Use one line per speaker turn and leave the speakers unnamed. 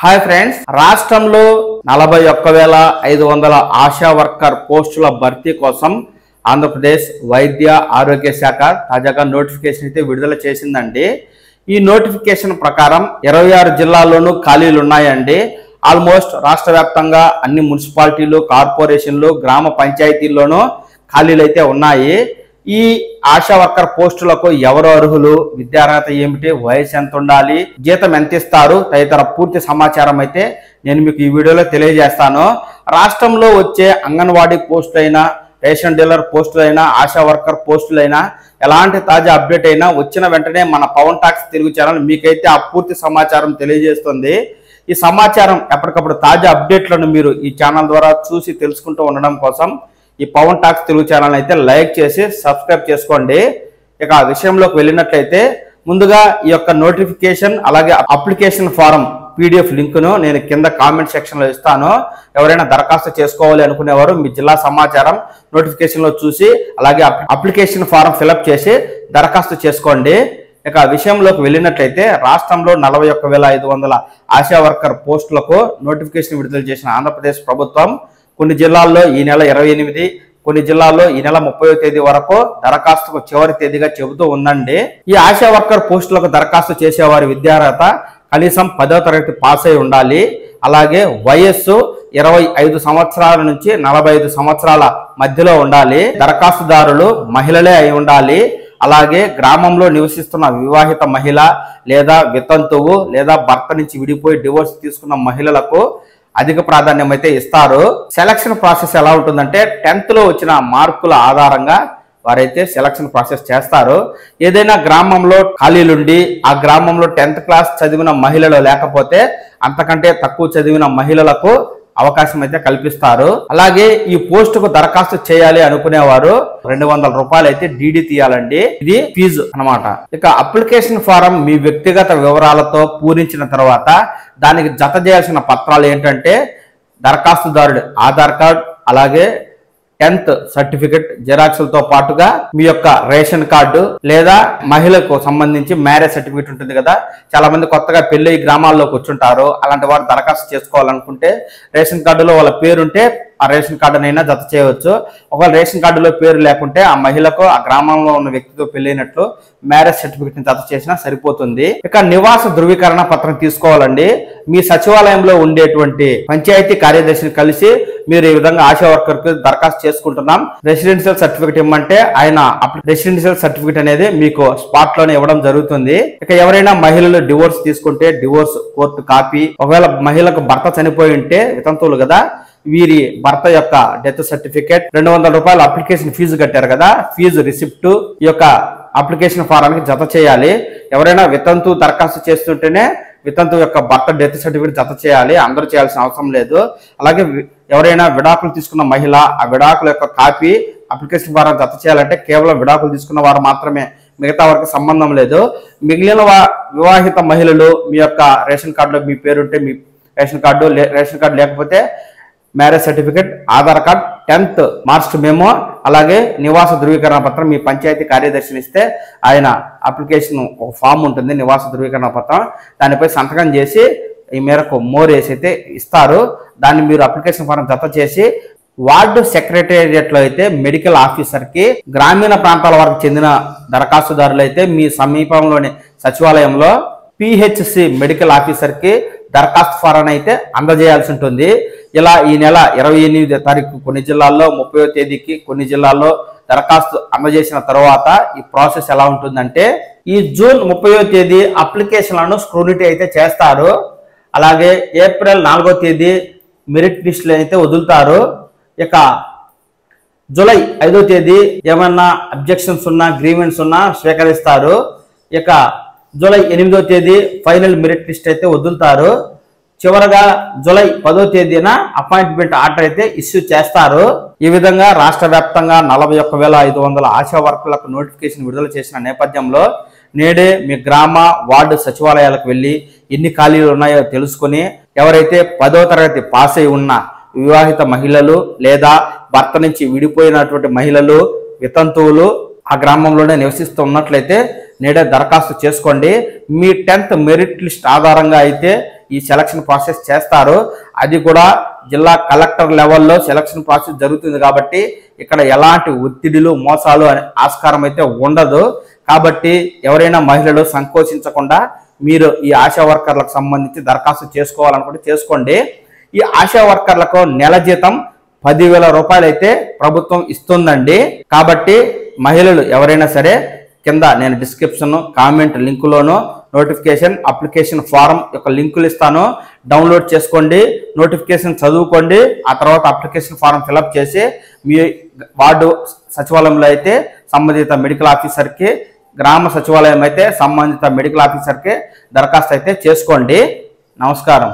Hi friends, రాష్ట్రంలో 41,500 ASHA worker పోస్టుల భర్తీ కోసం ఆంధ్రప్రదేశ్ వైద్య ఆరోగ్య శాఖ తాజాగా నోటిఫికేషన్ అయితే విడుదల చేసిందండి. ఈ నోటిఫికేషన్ ప్రకారం 26 జిల్లాల్లోనూ ఖాళీలు ఉన్నాయండి. ఆల్మోస్ట్ రాష్ట్ర వ్యాప్తంగా అన్ని మున్సిపాలిటీలు, కార్పొరేషన్లు, గ్రామ పంచాయతీల్లోనూ ఖాళీలు అయితే ఉన్నాయి. ఈ ఆశా వర్కర్ పోస్టులకు ఎవరు అర్హులు, విద్యార్హత ఏమిటి, వయసు ఎంత ఉండాలి, జీతం ఎంత ఇస్తారు తదితర పూర్తి సమాచారం అయితే నేను మీకు ఈ వీడియోలో తెలియజేస్తాను. రాష్ట్రంలో వచ్చే అంగన్వాడీ పోస్టులైనా, రేషన్ డీలర్ పోస్టులైనా, ఆశా వర్కర్ పోస్టులైనా, ఎలాంటి తాజా అప్డేట్ అయినా వచ్చిన వెంటనే మన పవన్ టాక్స్ తెలుగు ఛానల్ మీకైతే ఆ పూర్తి సమాచారం తెలియజేస్తుంది. ఈ సమాచారం ఎప్పటికప్పుడు తాజా అప్డేట్లను మీరు ఈ ఛానల్ ద్వారా చూసి తెలుసుకుంటూ ఉండడం కోసం ఈ పవన్ టాక్స్ తెలుగు ఛానల్ అయితే లైక్ చేసి సబ్స్క్రైబ్ చేసుకోండి. ఇక ఆ విషయంలోకి వెళ్ళినట్లయితే ముందుగా ఈ యొక్క నోటిఫికేషన్ అలాగే అప్లికేషన్ ఫారం పీడిఎఫ్ లింకును నేను కింద కామెంట్ సెక్షన్లో ఇస్తాను. ఎవరైనా దరఖాస్తు చేసుకోవాలి అనుకునేవారు మీ జిల్లా సమాచారం నోటిఫికేషన్లో చూసి అలాగే అప్లికేషన్ ఫారం ఫిలప్ చేసి దరఖాస్తు చేసుకోండి. ఇక ఆ విషయంలోకి వెళ్ళినట్లయితే రాష్ట్రంలో 41,500 ఆశా వర్కర్ పోస్టులకు నోటిఫికేషన్ విడుదల చేసిన ఆంధ్రప్రదేశ్ ప్రభుత్వం కొన్ని జిల్లాల్లో ఈ నెల 28, కొన్ని జిల్లాల్లో ఈ నెల 30వ తేదీ వరకు దరఖాస్తుకు చివరి తేదీగా చెబుతూ ఉందండి. ఈ ఆశా వర్కర్ పోస్టులకు దరఖాస్తు చేసేవారి విద్యార్హత కనీసం 10వ తరగతి పాస్ అయి ఉండాలి. అలాగే వయస్సు 25 సంవత్సరాల నుంచి 45 సంవత్సరాల మధ్యలో ఉండాలి. దరఖాస్తుదారులు మహిళలే అయి ఉండాలి. అలాగే గ్రామంలో నివసిస్తున్న వివాహిత మహిళ లేదా వితంతువు లేదా భర్త నుంచి విడిపోయి డివోర్స్ తీసుకున్న మహిళలకు అధిక ప్రాధాన్యం అయితే ఇస్తారు. సెలక్షన్ ప్రాసెస్ ఎలా ఉంటుందంటే 10th లో వచ్చిన మార్కుల ఆధారంగా వారైతే సెలక్షన్ ప్రాసెస్ చేస్తారు. ఏదైనా గ్రామంలో ఖాళీలుండి ఆ గ్రామంలో 10th క్లాస్ చదివిన మహిళలు లేకపోతే అంతకంటే తక్కువ చదివిన మహిళలకు అవకాశం అయితే కల్పిస్తారు. అలాగే ఈ పోస్టుకు దరఖాస్తు చేయాలి అనుకునేవారు 200 రూపాయలు అయితే డీడీ తీయాలండి. ఇది ఫీజు అన్నమాట. ఇక అప్లికేషన్ ఫారం మీ వ్యక్తిగత వివరాలతో పూరించిన తర్వాత దానికి జత చేయాల్సిన పత్రాలు ఏంటంటే దరఖాస్తుదారుడి ఆధార్ కార్డ్, అలాగే 10th సర్టిఫికెట్ జిరాక్స్లతో పాటుగా మీ యొక్క రేషన్ కార్డు లేదా మహిళకు సంబంధించి మ్యారేజ్ సర్టిఫికెట్ ఉంటుంది కదా. చాలా మంది కొత్తగా పెళ్లి గ్రామాల్లోకి వచ్చుంటారు. అలాంటి వారు దరఖాస్తు చేసుకోవాలనుకుంటే రేషన్ కార్డులో వాళ్ళ పేరుంటే ఆ రేషన్ కార్డునైనా జత చేయవచ్చు. ఒకవేళ రేషన్ కార్డులో పేరు లేకుంటే ఆ మహిళకు ఆ గ్రామంలో ఉన్న వ్యక్తితో పెళ్ళైనట్లు మ్యారేజ్ సర్టిఫికెట్ ని జత చేసినా సరిపోతుంది. ఇక నివాస ధృవీకరణ పత్రం తీసుకోవాలండి. మీ సచివాలయంలో ఉండేటువంటి పంచాయతీ కార్యదర్శిని కలిసి మీరు ఈ విధంగా ఆశా వర్కర్ కు దరఖాస్తు చేసుకుంటున్నాం, రెసిడెన్షియల్ సర్టిఫికెట్ ఇవ్వమంటే ఆయన రెసిడెన్షియల్ సర్టిఫికెట్ అనేది మీకు స్పాట్ లోనే ఇవ్వడం జరుగుతుంది. ఇక ఎవరైనా మహిళలు డివోర్స్ తీసుకుంటే డివోర్స్ కోర్టు కాపీ, ఒకవేళ మహిళకు భర్త చనిపోయి ఉంటే వితంతువులు కదా, వీరి భర్త యొక్క డెత్ సర్టిఫికేట్, 200 రూపాయలు అప్లికేషన్ ఫీజు కట్టారు కదా, ఫీజు రిసిప్ట్ ఈ యొక్క అప్లికేషన్ ఫారానికి జత చేయాలి. ఎవరైనా వితంతు దరఖాస్తు చేస్తుంటేనే వితంతు యొక్క భర్త డెత్ సర్టిఫికేట్ జత చేయాలి, అందరూ చేయాల్సిన అవసరం లేదు. అలాగే ఎవరైనా విడాకులు తీసుకున్న మహిళ ఆ విడాకుల యొక్క కాపీ అప్లికేషన్ ఫారం జత చేయాలంటే కేవలం విడాకులు తీసుకున్న వారు మాత్రమే, మిగతా వారికి సంబంధం లేదు. మిగిలిన వివాహిత మహిళలు మీ యొక్క రేషన్ కార్డులో మీ పేరుంటే మీ రేషన్ కార్డు లేకపోతే marriage certificate, Aadhaar card, 10th marks memo, అలాగే నివాస ధృవీకరణ పత్రం మీ పంచాయతీ కార్యదర్శిని ఇస్తే ఆయన అప్లికేషన్ ఒక ఫామ్ ఉంటుంది, నివాస ధృవీకరణ పత్రం, దానిపై సంతకం చేసి ఈ మేరకు మోర్ వేసి అయితే ఇస్తారు. దాన్ని మీరు అప్లికేషన్ ఫారం జత చేసి వార్డు సెక్రటేరియట్ లో అయితే మెడికల్ ఆఫీసర్ కి, గ్రామీణ ప్రాంతాల వరకు చెందిన దరఖాస్తుదారులు అయితే మీ సమీపంలోని సచివాలయంలో పిహెచ్సి మెడికల్ ఆఫీసర్ కి దరఖాస్తు ఫారాన్ని అయితే అందజేయాల్సి ఉంటుంది. ఇలా ఈ నెల 28వ తారీఖు కొన్ని జిల్లాల్లో, 30వ తేదీకి కొన్ని జిల్లాల్లో దరఖాస్తు అందజేసిన తర్వాత ఈ ప్రాసెస్ ఎలా ఉంటుందంటే ఈ జూన్ 30వ తేదీ అప్లికేషన్లను స్క్రూనిటీ అయితే చేస్తారు. అలాగే ఏప్రిల్ 4వ తేదీ మెరిట్ లిస్టులు అయితే వదులుతారు. ఇక జూలై 5వ తేదీ ఏమన్నా అబ్జెక్షన్స్ ఉన్నా, గ్రీవెన్స్ ఉన్నా స్వీకరిస్తారు. ఇక జూలై 8వ తేదీ ఫైనల్ మెరిట్ లిస్ట్ అయితే వదులుతారు. చివరగా జూలై 10వ తేదీన అపాయింట్మెంట్ ఆర్డర్ అయితే ఇష్యూ చేస్తారు. ఈ విధంగా రాష్ట్ర వ్యాప్తంగా 41,500 ఆశా వర్కర్లకు నోటిఫికేషన్ విడుదల చేసిన నేపథ్యంలో నేడే మీ గ్రామ, వార్డు సచివాలయాలకు వెళ్ళి ఎన్ని ఖాళీలు ఉన్నాయో తెలుసుకుని ఎవరైతే 10వ తరగతి పాస్ అయి ఉన్న వివాహిత మహిళలు లేదా భర్త నుంచి విడిపోయినటువంటి మహిళలు, వితంతువులు ఆ గ్రామంలోనే నివసిస్తూ ఉన్నట్లయితే నేడే దరఖాస్తు చేసుకోండి. మీ 10th మెరిట్ లిస్ట్ ఆధారంగా అయితే ఈ సెలక్షన్ ప్రాసెస్ చేస్తారు. అది కూడా జిల్లా కలెక్టర్ లెవెల్లో సెలక్షన్ ప్రాసెస్ జరుగుతుంది కాబట్టి ఇక్కడ ఎలాంటి ఒత్తిడిలు మోసాలు అనే ఆస్కారం అయితే ఉండదు. కాబట్టి ఎవరైనా మహిళలు సంకోచించకుండా మీరు ఈ ఆశా వర్కర్లకు సంబంధించి దరఖాస్తు చేసుకోవాలనుకుంటే చేసుకోండి. ఈ ఆశా వర్కర్లకు నెల జీతం 10,000 రూపాయలు అయితే ప్రభుత్వం ఇస్తుందండి. కాబట్టి మహిళలు ఎవరైనా సరే కింద నేను డిస్క్రిప్షన్ కామెంట్ లింకులోను నోటిఫికేషన్ అప్లికేషన్ ఫారం యొక్క లింకులు ఇస్తాను, డౌన్లోడ్ చేసుకోండి, నోటిఫికేషన్ చదువుకోండి. ఆ తర్వాత అప్లికేషన్ ఫారం ఫిలప్ చేసి మీ వార్డు సచివాలయంలో అయితే సంబంధిత మెడికల్ ఆఫీసర్కి, గ్రామ సచివాలయం అయితే సంబంధిత మెడికల్ ఆఫీసర్కి దరఖాస్తు అయితే చేసుకోండి. నమస్కారం.